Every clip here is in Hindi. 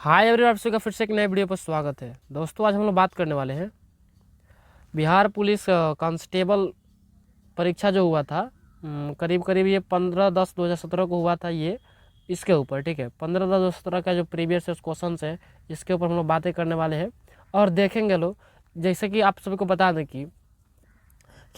हाय एवरीवन, आप सभी का फिर से एक नए वीडियो पर स्वागत है। दोस्तों, आज हम लोग बात करने वाले हैं बिहार पुलिस कांस्टेबल परीक्षा जो हुआ था। करीब करीब ये 15/10/2017 को हुआ था ये, इसके ऊपर। ठीक है, 15/10/2017 का जो प्रीवियस क्वेश्चन है इसके ऊपर हम लोग बातें करने वाले हैं और देखेंगे लोग। जैसे कि आप सभी को बता दें कि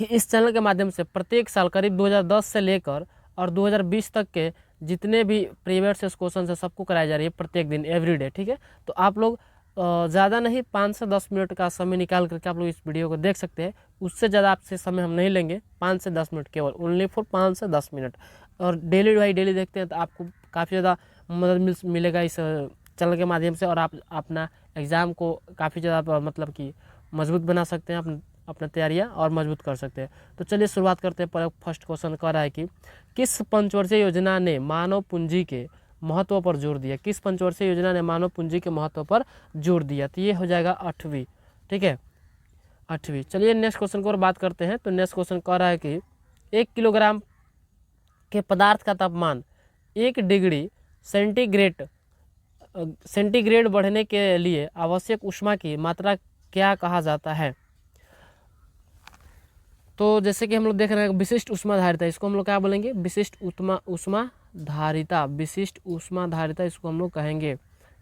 इस चैनल के माध्यम से प्रत्येक साल करीब 2010 से लेकर और 2020 तक के जितने भी प्रीवियस क्वेश्चन है सबको कराई जा रही है प्रत्येक दिन, एवरीडे। ठीक है, तो आप लोग ज़्यादा नहीं, 5 से 10 मिनट का समय निकाल करके आप लोग इस वीडियो को देख सकते हैं। उससे ज़्यादा आपसे समय हम नहीं लेंगे, 5 से 10 मिनट केवल, ओनली फॉर 5 से 10 मिनट। और डेली बाई डेली देखते हैं तो आपको काफ़ी ज़्यादा मदद मिलेगा इस चैनल के माध्यम से, और आप अपना एग्ज़ाम को काफ़ी ज़्यादा मतलब कि मजबूत बना सकते हैं, अपना तैयारियां और मजबूत कर सकते हैं। तो चलिए शुरुआत करते हैं। पहले फर्स्ट क्वेश्चन कह रहा है कि किस पंचवर्षीय योजना ने मानव पूंजी के महत्व पर जोर दिया? किस पंचवर्षीय योजना ने मानव पूंजी के महत्व पर जोर दिया? तो ये हो जाएगा 8वीं। ठीक है, 8वीं। चलिए नेक्स्ट क्वेश्चन को और बात करते हैं। तो नेक्स्ट क्वेश्चन कह रहा है कि 1 किलोग्राम के पदार्थ का तापमान 1 डिग्री सेंटीग्रेड बढ़ने के लिए आवश्यक ऊष्मा की मात्रा क्या कहा जाता है? तो जैसे कि हम लोग देख रहे हैं विशिष्ट ऊष्मा धारिता, इसको हम लोग क्या बोलेंगे? विशिष्ट ऊष्मा धारिता। विशिष्ट ऊष्मा धारिता इसको हम लोग कहेंगे,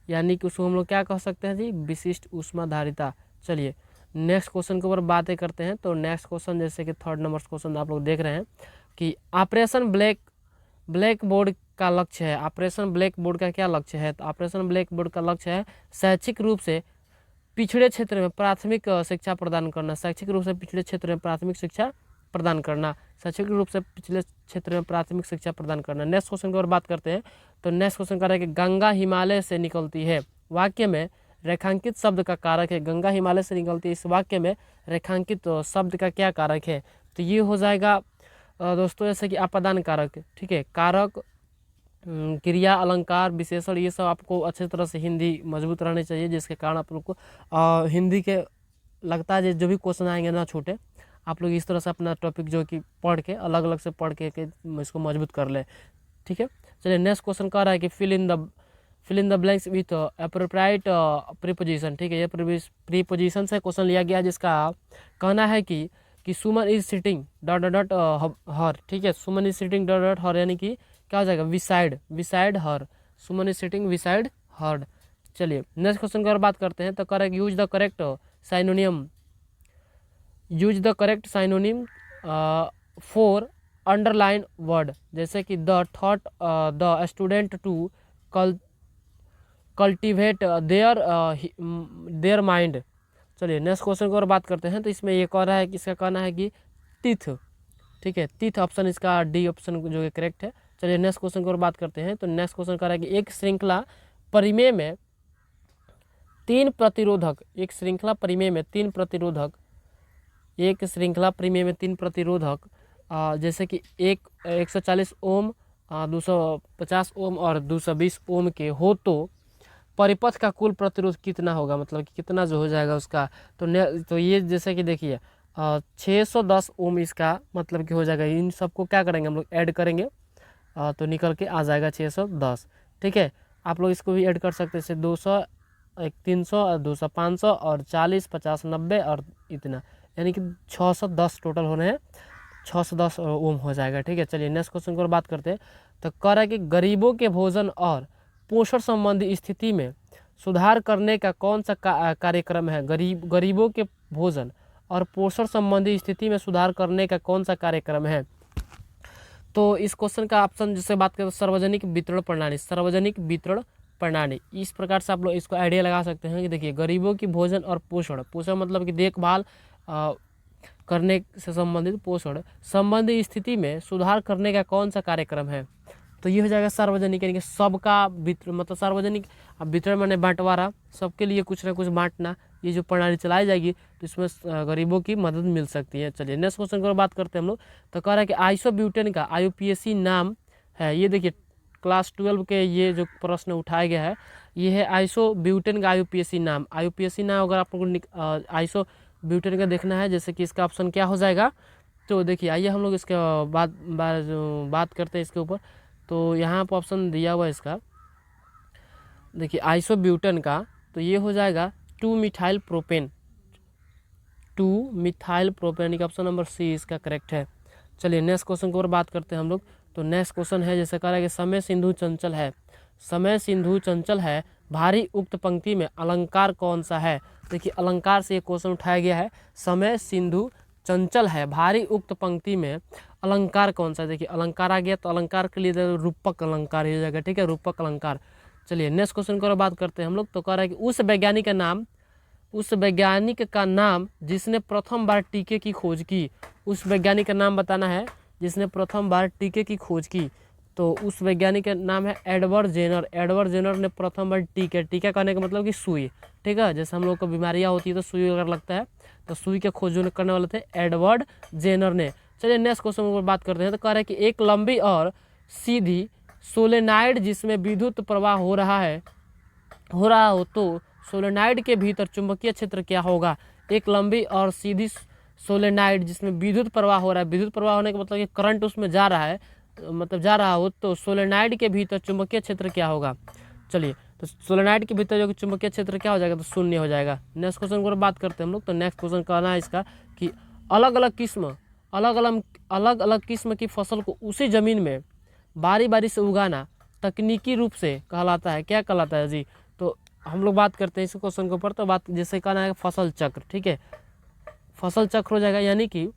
यानी कि उसको हम लोग क्या कह सकते हैं जी? विशिष्ट ऊष्मा धारिता। चलिए नेक्स्ट क्वेश्चन के ऊपर बातें करते हैं। तो नेक्स्ट क्वेश्चन जैसे कि 3rd नंबर क्वेश्चन आप लोग देख रहे हैं कि ऑपरेशन ब्लैक बोर्ड का लक्ष्य है। ऑपरेशन ब्लैक बोर्ड का क्या लक्ष्य है? तो ऑपरेशन ब्लैक बोर्ड का लक्ष्य है शैक्षिक रूप से पिछड़े क्षेत्र में प्राथमिक शिक्षा प्रदान करना। शैक्षिक रूप से पिछड़े क्षेत्र में प्राथमिक शिक्षा प्रदान करना। शैक्षिक रूप से पिछले क्षेत्र में प्राथमिक शिक्षा प्रदान करना। नेक्स्ट क्वेश्चन की ओर बात करते हैं। तो नेक्स्ट क्वेश्चन कह रहा है कि गंगा हिमालय से निकलती है, वाक्य में रेखांकित शब्द का कारक है। गंगा हिमालय से निकलती है, इस वाक्य में रेखांकित शब्द का क्या कारक है? तो ये हो जाएगा दोस्तों जैसे कि अपादान कारक। ठीक है, कारक, क्रिया, अलंकार, विशेषण, ये सब आपको अच्छे तरह से हिंदी मजबूत रहनी चाहिए, जिसके कारण आप लोग को हिंदी के लगता है जो भी क्वेश्चन आएंगे ना छोटे, आप लोग इस तरह से अपना टॉपिक जो कि पढ़ के अलग अलग से पढ़ के इसको मजबूत कर ले। ठीक है, चलिए नेक्स्ट क्वेश्चन कह रहा है कि fill in the blanks with appropriate preposition. ठीक है, ये प्रीपोजिशन से क्वेश्चन लिया गया है, जिसका कहना है कि Suman is sitting dot dot dot her. ठीक है, Suman is sitting dot dot her, यानी कि क्या हो जाएगा? Beside her. Suman is sitting beside her. चलिए नेक्स्ट क्वेश्चन की और बात करते हैं। तो correct use the correct synonym for underline word, जैसे कि the thought the student to cultivate their mind. चलिए नेक्स्ट क्वेश्चन की और बात करते हैं। तो इसमें ये कह रहा है कि इसका कहना है कि तिथ। ठीक है, तिथ ऑप्शन इसका डी ऑप्शन जो है करेक्ट है। चलिए नेक्स्ट क्वेश्चन की और बात करते हैं। तो नेक्स्ट क्वेश्चन कह रहा है कि एक श्रृंखला परिमेय में तीन प्रतिरोधक, जैसे कि 140 ओम, 250 ओम और 220 ओम के हो तो परिपथ का कुल प्रतिरोध कितना होगा? मतलब कि कितना जो हो जाएगा उसका। तो ये जैसे कि देखिए 610 ओम इसका मतलब कि हो जाएगा। इन सबको क्या करेंगे हम लोग? ऐड करेंगे तो निकल के आ जाएगा 610। ठीक है, आप लोग इसको भी ऐड कर सकते हैं, जैसे 200, 300, 200, 500 और 40, 50, 90 और इतना, यानी कि 610 टोटल होने हैं। 610 ओम हो जाएगा। ठीक है, चलिए नेक्स्ट क्वेश्चन की ओर बात करते हैं। तो कह रहा है कि गरीबों के भोजन और पोषण संबंधी स्थिति में सुधार करने का कौन सा कार्यक्रम है? गरीबों के भोजन और पोषण संबंधी स्थिति में सुधार करने का कौन सा कार्यक्रम है? तो इस क्वेश्चन का ऑप्शन जिससे बात करें तो सार्वजनिक वितरण प्रणाली। इस प्रकार से आप लोग इसको आइडिया लगा सकते हैं कि देखिए गरीबों की भोजन और पोषण मतलब कि देखभाल करने से संबंधित, पोषण संबंधी स्थिति में सुधार करने का कौन सा कार्यक्रम है? तो ये हो जाएगा सार्वजनिक, यानी कि सबका वितरण, मतलब सार्वजनिक वितरण माने बंटवारा, सबके लिए कुछ ना कुछ बांटना। ये जो प्रणाली चलाई जाएगी तो इसमें गरीबों की मदद मिल सकती है। चलिए नेक्स्ट क्वेश्चन की बात करते हैं हम लोग। तो कह रहा है कि आइसोब्यूटेन का IUPAC नाम है। ये देखिए क्लास 12 के ये जो प्रश्न उठाया गया है, ये है आइसोब्यूटेन का IUPAC नाम। IUPAC नाम अगर आप लोगों को आइसोब्यूटेन का देखना है, जैसे कि इसका ऑप्शन क्या हो जाएगा? तो देखिए आइए हम लोग इसके बात करते हैं इसके ऊपर। तो यहाँ पर ऑप्शन दिया हुआ है इसका देखिए आइसोब्यूटेन का, तो ये हो जाएगा 2 मिथाइल प्रोपेन, 2 मिथाइल प्रोपेन का ऑप्शन नंबर सी इसका करेक्ट है। चलिए नेक्स्ट क्वेश्चन की ओर बात करते हैं हम लोग। तो नेक्स्ट क्वेश्चन है जैसे कह रहा है कि समय सिंधु चंचल है, समय सिंधु चंचल है, भारी उक्त पंक्ति में अलंकार कौन सा है। देखिए अलंकार से ये क्वेश्चन उठाया गया है, समय सिंधु चंचल है, भारी उक्त पंक्ति में अलंकार कौन सा है। देखिए अलंकार आ गया, तो अलंकार के लिए रूपक अलंकार ही हो जाएगा, ठीक है, रूपक अलंकार। चलिए नेक्स्ट क्वेश्चन की ओर बात करते हैं हम लोग। तो कह रहा है कि उस वैज्ञानिक का नाम जिसने प्रथम बार टीके की खोज की, उस वैज्ञानिक का नाम बताना है जिसने प्रथम बार टीके की खोज की। तो उस वैज्ञानिक का नाम है एडवर्ड जेनर। एडवर्ड जेनर ने प्रथम बार टीका करने का मतलब कि सुई, ठीक है, जैसे हम लोग को बीमारियां होती है तो सुई अगर लगता है तो सुई के खोज करने वाले थे एडवर्ड जेनर ने। चलिए नेक्स्ट क्वेश्चन पर बात करते हैं। तो कह रहे हैं कि एक लंबी और सीधी सोलेनाइड जिसमें विद्युत प्रवाह हो रहा हो तो सोलेनाइड के भीतर चुंबकीय क्षेत्र क्या होगा। एक लंबी और सीधी सोलेनाइड जिसमें विद्युत प्रवाह हो रहा है, विद्युत प्रवाह होने का मतलब कि करंट उसमें जा रहा है, मतलब जा रहा हो, तो सोलेनाइड के भीतर चुंबकीय क्षेत्र क्या होगा। चलिए तो सोलेनाइड के भीतर जो चुंबकीय क्षेत्र क्या हो जाएगा, तो शून्य हो जाएगा। नेक्स्ट क्वेश्चन को बात करते हैं हम लोग। तो नेक्स्ट क्वेश्चन कहना है इसका कि अलग अलग किस्म की फसल को उसी जमीन में बारी बारी से उगाना तकनीकी रूप से कहलाता है, क्या कहलाता है जी। तो हम लोग बात करते हैं इस क्वेश्चन के ऊपर। तो बात जैसे कहना है फसल चक्र, ठीक है, फसल चक्र हो जाएगा, यानी कि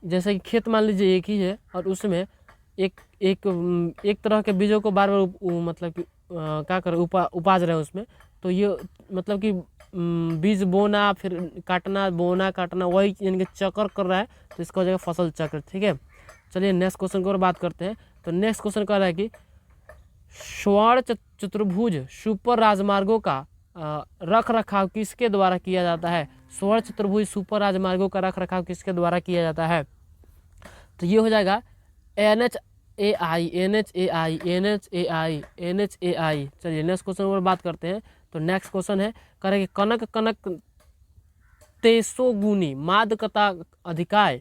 जैसे कि खेत मान लीजिए एक ही है और उसमें एक तरह के बीजों को बार बार मतलब कि क्या कर उपाज रहे हैं उसमें, तो ये मतलब कि बीज बोना फिर काटना, बोना काटना, वही यानी कि चक्र कर रहा है, तो इसका हो जाएगा फसल चक्र, ठीक है। चलिए नेक्स्ट क्वेश्चन की ओर बात करते हैं। तो नेक्स्ट क्वेश्चन कह रहा है कि स्वर्ण चतुर्भुज सुपर राजमार्गों का रख रखाव किसके द्वारा किया जाता है। स्वर्ण चतुर्भुज सुपर राजमार्गों का रख रखाव किसके द्वारा किया जाता है। तो ये हो जाएगा NHAI। चलिए नेक्स्ट क्वेश्चन पर बात करते हैं। तो नेक्स्ट क्वेश्चन है कह रहे कि कनक कनक तेसोगुनी मादकता अधिकाय,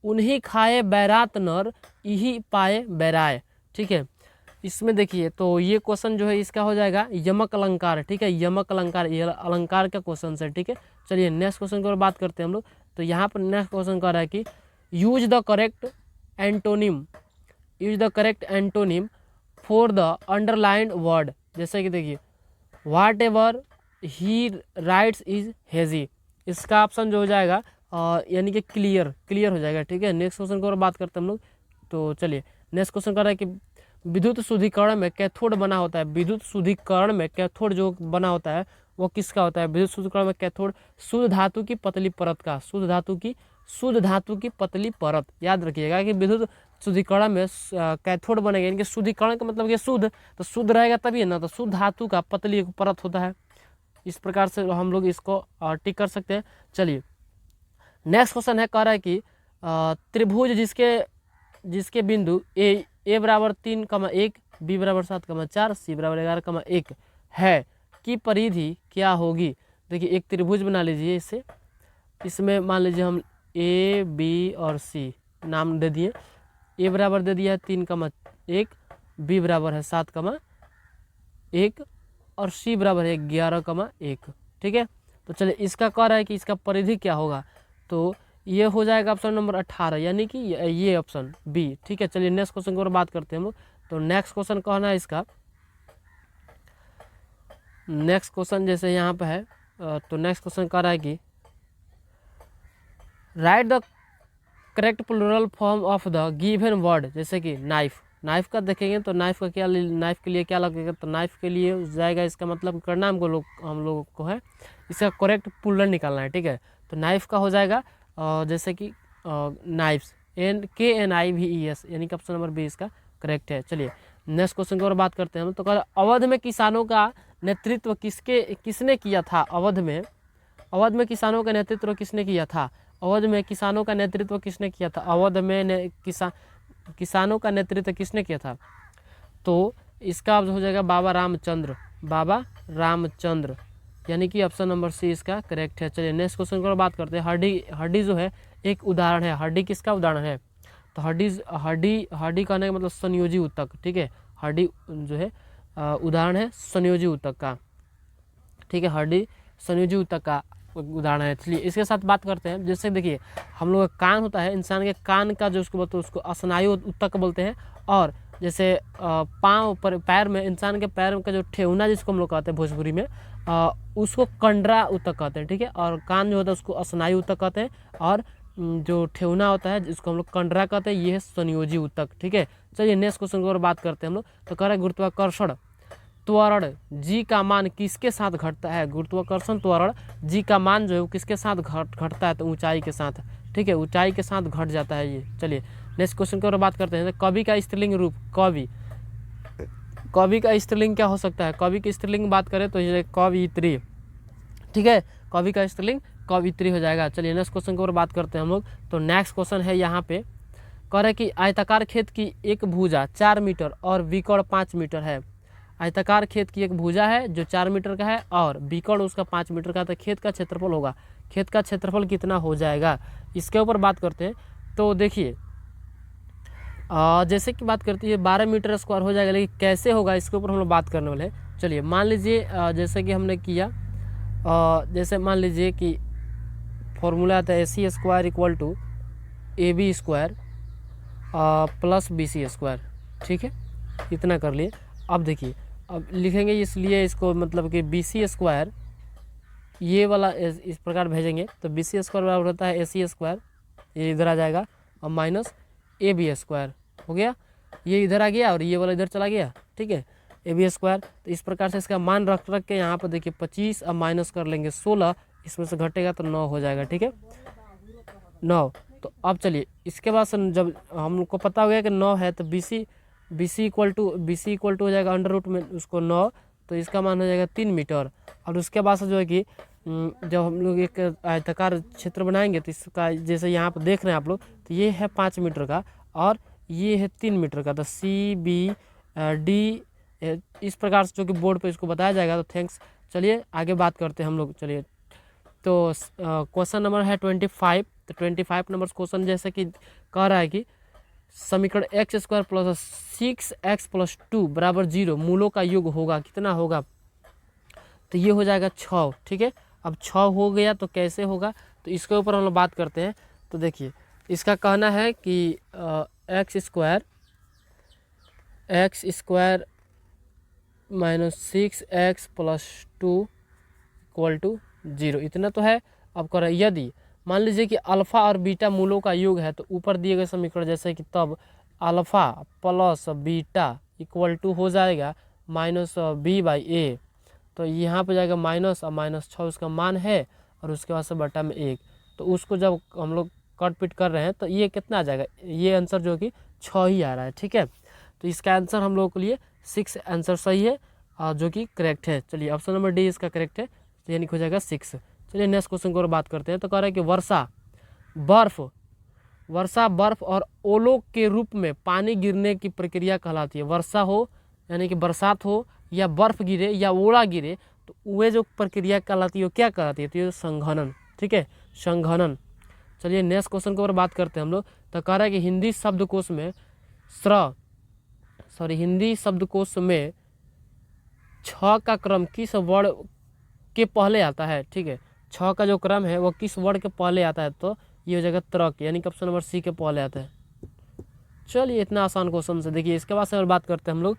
उन्हीं खाए बैरात नर यही पाए बैराय, ठीक है। इसमें देखिए तो ये क्वेश्चन जो है इसका हो जाएगा यमक अलंकार, ठीक है, यमक अलंकार, ये अलंकार का क्वेश्चन है, ठीक है। चलिए नेक्स्ट क्वेश्चन की ओर बात करते हैं हम लोग। तो यहाँ पर नेक्स्ट क्वेश्चन कह रहा है कि use the correct antonym for the underlined word. जैसे कि देखिए whatever he writes is hazy, इसका ऑप्शन जो हो जाएगा यानी कि क्लियर हो जाएगा, ठीक है। नेक्स्ट क्वेश्चन की ओर बात करते हैं हम लोग। तो चलिए नेक्स्ट क्वेश्चन कर रहा है कि विद्युत शुद्धिकरण में कैथोड बना होता है। विद्युत शुद्धिकरण में कैथोड जो बना होता है वो किसका होता है। विद्युत शुद्धिकरण में कैथोड शुद्ध धातु की पतली परत का, शुद्ध धातु की पतली परत। याद रखिएगा कि विद्युत शुद्धिकरण में कैथोड बनेगा, यानी कि शुद्धिकरण का मतलब ये शुद्ध, तो शुद्ध रहेगा तभी ना, तो शुद्ध धातु का पतली एक परत होता है। इस प्रकार से हम लोग इसको टिक कर सकते हैं। चलिए नेक्स्ट क्वेश्चन है कह रहा है कि त्रिभुज जिसके बिंदु ए बराबर 3,1, बी बराबर 7,4, सी बराबर 11,1 है की परिधि क्या होगी। देखिए एक त्रिभुज बना लीजिए, इसमें मान लीजिए हम ए बी और सी नाम दे दिए। ए बराबर दे दिया है 3,1, बी बराबर है 7,1 और सी बराबर है 11,1, ठीक है। तो चलिए इसका कह रहा है कि इसका परिधि क्या होगा, तो ये हो जाएगा ऑप्शन नंबर 18, यानी कि ये ऑप्शन बी, ठीक है। चलिए नेक्स्ट क्वेश्चन की ओर बात करते हैं हम लोग। तो नेक्स्ट क्वेश्चन कहना है इसका, नेक्स्ट क्वेश्चन जैसे यहाँ पे है, तो नेक्स्ट क्वेश्चन कह रहा है कि write the correct plural form of the given word. जैसे कि नाइफ का देखेंगे तो नाइफ के लिए क्या लगेगा, तो नाइफ के लिए जाएगा, इसका मतलब करना हम लोगों को है इसका करेक्ट प्लूरल निकालना है, ठीक है। तो नाइफ का हो जाएगा जैसे कि नाइफ्स, KNIVES, यानी कि ऑप्शन नंबर बी इसका करेक्ट है। चलिए नेक्स्ट क्वेश्चन की ओर बात करते हैं हम। तो अवध में किसानों का नेतृत्व किसने किया था। अवध में किसानों का नेतृत्व किसने किया था। अवध में किसानों का नेतृत्व किसने किया था। अवध में किसानों का नेतृत्व किसने किया था, तो इसका हो जाएगा बाबा रामचंद्र, यानी कि ऑप्शन नंबर सी इसका करेक्ट है। चलिए नेक्स्ट क्वेश्चन की बात करते हैं। हड्डी जो है एक उदाहरण है। हड्डी किसका उदाहरण है, तो हड्डी कहने का मतलब संयोजी ऊतक, ठीक है। हड्डी जो है उदाहरण है संयोजी ऊतक का, ठीक है, हड्डी संयोजी ऊतक का उदाहरण है। चलिए इसके साथ बात करते हैं। जैसे देखिए हम लोग का कान होता है, इंसान के कान का जो उसको बोलते हैं उसको स्नायु ऊतक बोलते हैं। और जैसे पाँव पर पैर में, इंसान के पैर का जो ठेहुना जिसको हम लोग कहते हैं भोजपुरी में, उसको कंडरा ऊतक कहते हैं, ठीक है। और कान जो होता है उसको स्नायु ऊतक कहते हैं, और जो ठेहुना होता है जिसको हम लोग कंडरा कहते हैं, ये है संयोजी ऊतक, ठीक है। चलिए नेक्स्ट क्वेश्चन की ओर बात करते हैं हम लोग। तो कह रहे हैं गुरुत्वाकर्षण त्वरण जी का मान किसके साथ घटता है। गुरुत्वाकर्षण त्वरण जी का मान जो है वो किसके साथ घटता है, तो ऊंचाई के साथ, ठीक है, ऊंचाई के साथ घट जाता है ये। चलिए नेक्स्ट क्वेश्चन की ओर बात करते हैं। कवि का स्त्रीलिंग रूप, कवि का स्त्रीलिंग क्या हो सकता है। कवि की स्त्रीलिंग बात करें तो ये कवियत्री, ठीक है, कवि का स्त्रीलिंग कवियत्री हो जाएगा। चलिए नेक्स्ट क्वेश्चन की ओर बात करते हैं हम लोग। तो नेक्स्ट क्वेश्चन है यहाँ पे, कह रहे कि आयताकार खेत की एक भुजा 4 मीटर और विकर्ण 5 मीटर है। आयताकार खेत की एक भुजा है जो 4 मीटर का है और विकर्ण उसका 5 मीटर का, तो खेत का क्षेत्रफल होगा, खेत का क्षेत्रफल कितना हो जाएगा, इसके ऊपर बात करते हैं। तो देखिए जैसे कि बात करती है 12 मीटर स्क्वायर हो जाएगा, लेकिन कैसे होगा इसके ऊपर हम लोग बात करने वाले हैं। चलिए मान लीजिए जैसे कि हमने किया, जैसे मान लीजिए कि फॉर्मूला आता है AC square equal to AB square plus BC square, ठीक है, इतना कर लिए। अब देखिए अब लिखेंगे इसलिए इसको मतलब कि BC स्क्वायर ये वाला इस प्रकार भेजेंगे, तो BC स्क्वायर बराबर होता है AC स्क्वायर, ये इधर आ जाएगा, और माइनस AB स्क्वायर हो गया, ये इधर आ गया और ये वाला इधर चला गया, ठीक है, AB स्क्वायर। तो इस प्रकार से इसका मान रख के यहाँ पर देखिए 25 अब माइनस कर लेंगे 16, इसमें से घटेगा तो 9 हो जाएगा, ठीक है, 9। तो अब चलिए इसके बाद से जब हम लोग को पता हो गया कि 9 है, तो BC इक्वल टू हो जाएगा अंडर रूट में उसको 9, तो इसका मान हो जाएगा 3 मीटर। और उसके बाद से जो है कि जब हम लोग एक आयताकार क्षेत्र बनाएंगे तो इसका जैसे यहाँ पर देख रहे हैं आप लोग, तो ये है 5 मीटर का और ये है 3 मीटर का, तो CBD इस प्रकार से जो कि बोर्ड पे इसको बताया जाएगा। तो थैंक्स। चलिए आगे बात करते हैं हम लोग। चलिए तो क्वेश्चन नंबर है 25। तो 25 नंबर क्वेश्चन जैसे कि कह रहा है कि समीकरण x square plus 6x plus 2 बराबर 0 मूलों का योग होगा, कितना होगा, तो ये हो जाएगा 6, ठीक है। अब 6 हो गया तो कैसे होगा, तो इसके ऊपर हम लोग बात करते हैं। तो देखिए इसका कहना है कि x square minus 6x plus 2 equal to 0, इतना तो है। अब करें यदि मान लीजिए कि अल्फ़ा और बीटा मूलों का योग है, तो ऊपर दिए गए समीकरण जैसे कि तब alpha plus beta equal to हो जाएगा माइनस B/A, तो यहाँ पे जाएगा माइनस और माइनस 6 उसका मान है और उसके बाद से बटा में 1। तो उसको जब हम लोग कट पिट कर रहे हैं तो ये कितना आ जाएगा, ये आंसर जो कि 6 ही आ रहा है, ठीक है। तो इसका आंसर हम लोगों के लिए 6 आंसर सही है जो कि करेक्ट है। चलिए ऑप्शन नंबर D इसका करेक्ट है, तो यानी हो जाएगा 6। चलिए नेक्स्ट क्वेश्चन की ओर बात करते हैं। तो कह रहा है कि वर्षा बर्फ और ओलों के रूप में पानी गिरने की प्रक्रिया कहलाती है। वर्षा हो यानी कि बरसात हो या बर्फ गिरे या ओला गिरे, तो वह जो प्रक्रिया कहलाती है वो क्या कहलाती है, तो ये संघनन, ठीक है, संघनन। चलिए नेक्स्ट क्वेश्चन की ओर बात करते हैं हम लोग। तो कह रहा है कि हिंदी शब्दकोश में 6 का क्रम किस वर्ण के पहले आता है, ठीक है, 6 का जो क्रम है वो किस वर्ण के पहले आता है, तो ये हो जाएगा त्रक, यानी कि ऑप्शन नंबर C के पहले आता है। चलिए इतना आसान क्वेश्चन से देखिए इसके बाद से और बात करते हैं हम लोग।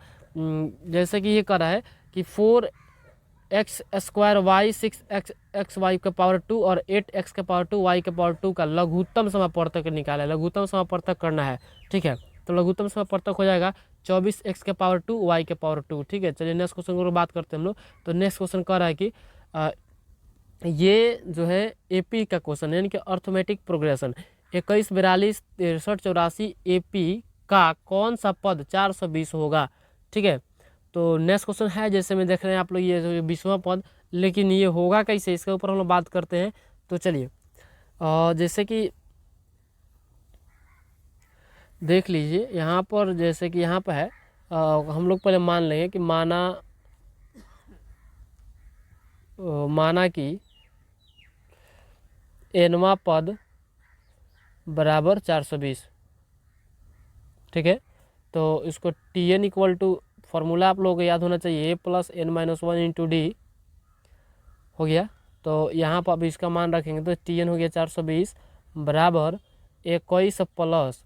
जैसे कि ये कह रहा है कि 4x square y 6x y के पावर 2 और 8x के पावर 2 y के पावर 2 का लघुत्तम समापवर्तक निकाला है, लघुत्तम समापवर्तक करना है, ठीक है। तो लघुत्तम समापवर्तक हो जाएगा 24x के पावर 2 y के पावर 2, ठीक है। चलिए नेक्स्ट क्वेश्चन की बात करते हैं हम लोग। तो नेक्स्ट क्वेश्चन कह रहा है कि ये जो है AP का क्वेश्चन यानी कि अर्थमेटिक प्रोग्रेशन 21 42 63 84 AP का कौन सा पद 420 होगा, ठीक है। तो नेक्स्ट क्वेश्चन है जैसे में देख रहे हैं आप लोग ये 20वां पद, लेकिन ये होगा कैसे, इसके ऊपर हम लोग बात करते हैं। तो चलिए जैसे कि देख लीजिए यहाँ पर, जैसे कि यहाँ पर है हम लोग पहले मान लेंगे कि माना कि nवां पद बराबर 420, ठीक है। तो इसको Tn इक्वल टू फॉर्मूला आप लोगों को याद होना चाहिए, a+n-1 इंटू डी हो गया। तो यहाँ पर अब इसका मान रखेंगे तो Tn हो गया 420 बराबर 21 प्लस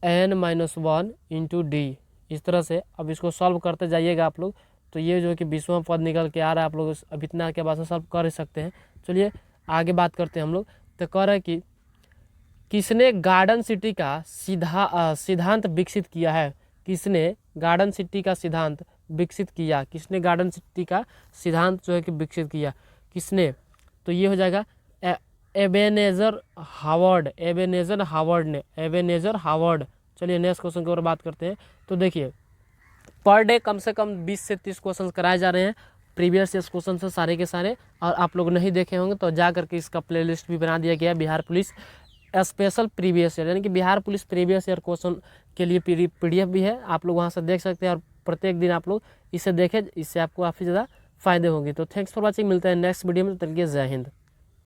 n-1 इंटू डी। इस तरह से अब इसको सॉल्व करते जाइएगा आप लोग, तो ये जो है कि 20वां पद निकल के आ रहा है। आप लोग अब इतना के बाद से सॉल्व कर सकते हैं। चलिए आगे बात करते हैं हम लोग। तो कह रहे हैं कि किसने गार्डन सिटी का सिद्धांत विकसित किया है? किसने गार्डन सिटी का सिद्धांत विकसित किया? किसने गार्डन सिटी का सिद्धांत जो है कि विकसित किया? किसने? तो ये हो जाएगा एबेनेजर हावर्ड। एबेनेजर हावर्ड ने, एबेनेजर हावर्ड। चलिए नेक्स्ट क्वेश्चन की ओर बात करते हैं। तो देखिए पर डे कम से कम 20 से 30 क्वेश्चन कराए जा रहे हैं, प्रीवियस ईयर क्वेश्चन से सारे के सारे। और आप लोग नहीं देखे होंगे तो जा करके इसका प्लेलिस्ट भी बना दिया गया है, Bihar police special previous year, यानी कि Bihar police previous year question के लिए PDF भी है, आप लोग वहाँ से देख सकते हैं। और प्रत्येक दिन आप लोग इसे देखें, इससे आपको काफ़ी ज़्यादा फायदे होंगे। तो थैंक्स फॉर वॉचिंग, मिलते हैं नेक्स्ट वीडियो में। तब तक के लिए जय हिंद।